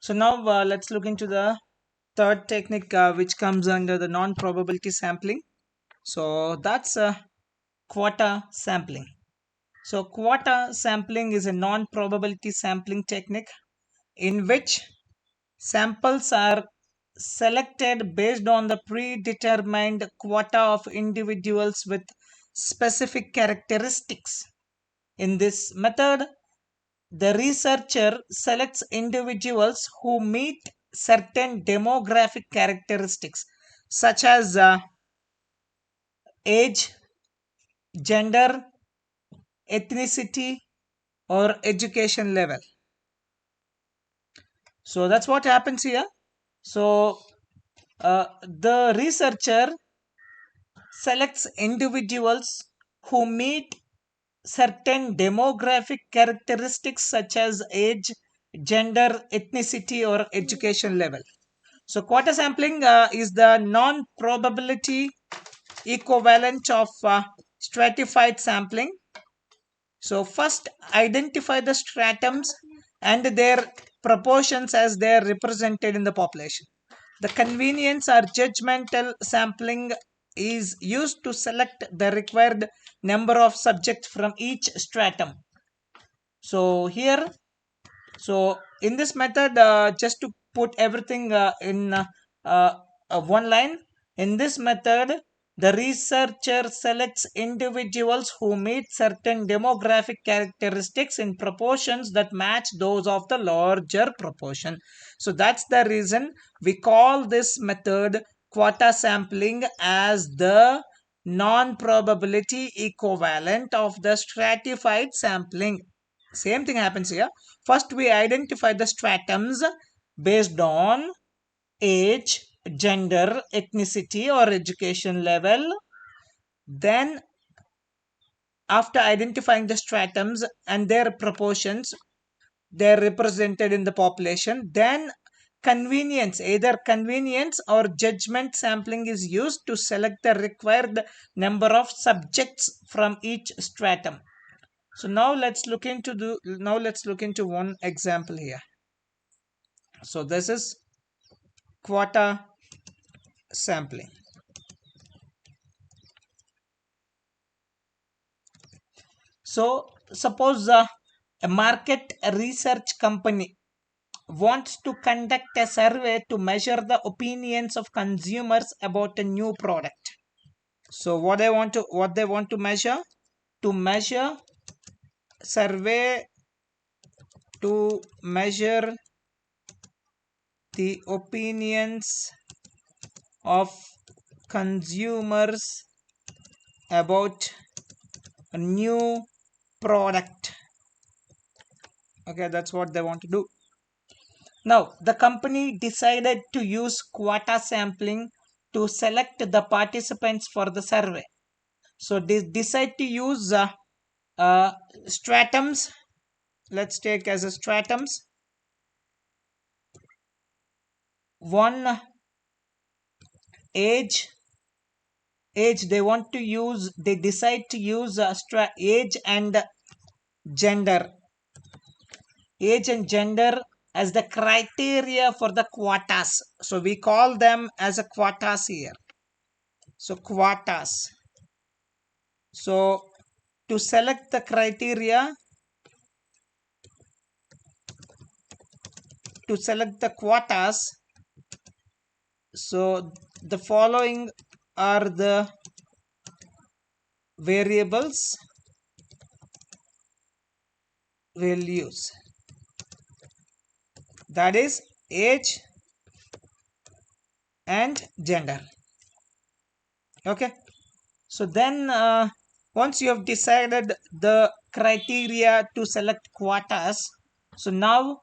So now let's look into the third technique, which comes under the non-probability sampling. So that's quota sampling. So quota sampling is a non-probability sampling technique in which samples are selected based on the predetermined quota of individuals with specific characteristics. In this method, the researcher selects individuals who meet certain demographic characteristics such as age, gender, ethnicity, or education level. So that's what happens here. So the researcher selects individuals who meet certain demographic characteristics such as age, gender, ethnicity, or education level. So quota sampling is the non-probability equivalent of stratified sampling. So first identify the stratums and their proportions as they are represented in the population. The convenience or judgmental sampling is used to select the required number of subjects from each stratum. So here, so in this method, just to put everything in one line, in this method, the researcher selects individuals who meet certain demographic characteristics in proportions that match those of the larger proportion. So that's the reason we call this method quota sampling as the non-probability equivalent of the stratified sampling. Same thing happens here. First, we identify the stratums based on age, gender, ethnicity, or education level. Then, after identifying the stratums and their proportions, they're represented in the population. Then, convenience, either convenience or judgment sampling is used to select the required number of subjects from each stratum. So now let's look into one example here. So this is quota sampling. So suppose a market research company wants to conduct a survey to measure the opinions of consumers about a new product. So what they want to measure? To measure survey to measure the opinions of consumers about a new product. Okay, that's what they want to do. Now the company decided to use quota sampling to select the participants for the survey. So they decide to use stratums. Let's take as a stratums one age. They decide to use age and gender as the criteria for the quotas. So we call them as a quotas here. So quotas. So to select the criteria, to select the quotas, so the following are the variables we'll use. That is age and gender. Okay. So then once you have decided the criteria to select quotas, so now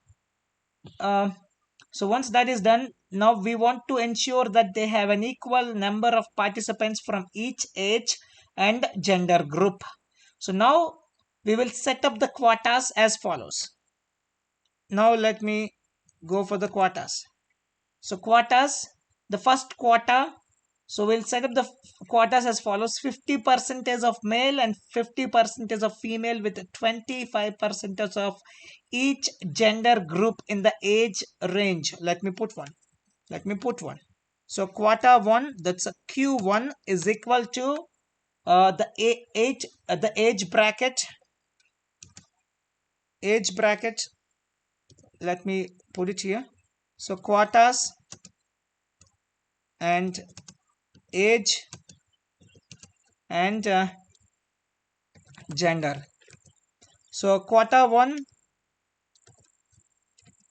so once that is done, now we want to ensure that they have an equal number of participants from each age and gender group. So now we will set up the quotas as follows. Now let me go for the quotas. So quotas, the first quota. So we'll set up the quotas as follows: 50% of male and 50% of female, with 25% of each gender group in the age range. Let me put one. So quota 1, that's a Q1, is equal to the age bracket. Let me put it here. So quotas and age and gender. So quota 1,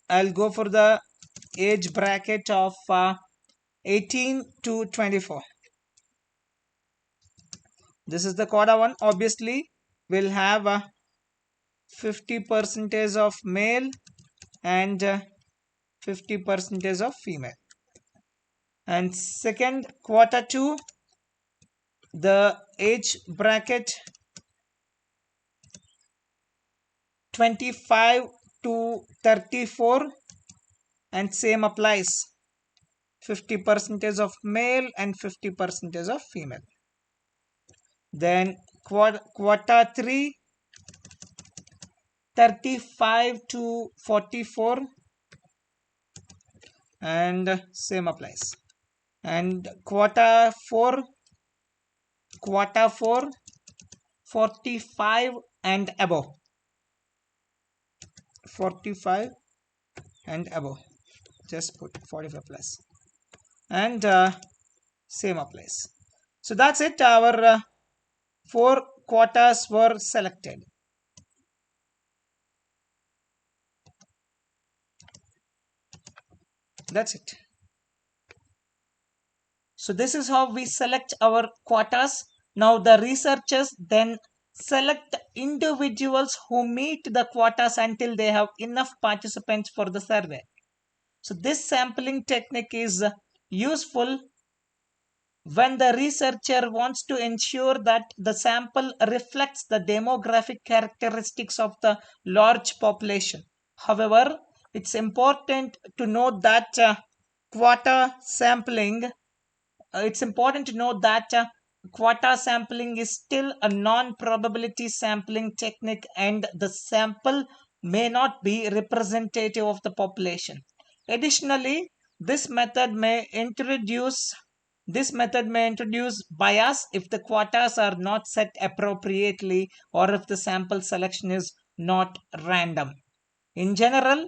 I'll go for the age bracket of 18 to 24. This is the quota 1. Obviously we'll have 50% of male and 50% of female. And second, quota 2, the age bracket 25 to 34, and same applies, 50% of male and 50% of female. Then quota 3, 35 to 44, and same applies. And quota 4, 45 and above. 45 and above. Just put 45 plus. And same applies. So that's it. Our 4 quotas were selected. That's it. So this is how we select our quotas. Now the researchers then select individuals who meet the quotas until they have enough participants for the survey. So this sampling technique is useful when the researcher wants to ensure that the sample reflects the demographic characteristics of the large population. However, it's important to note that quota sampling it's important to note that quota sampling is still a non-probability sampling technique, and the sample may not be representative of the population. Additionally, this method may introduce bias if the quotas are not set appropriately or if the sample selection is not random. In general,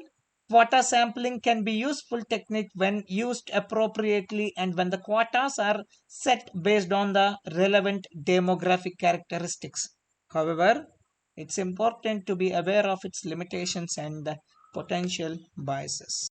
quota sampling can be useful technique when used appropriately and when the quotas are set based on the relevant demographic characteristics. However, it's important to be aware of its limitations and potential biases.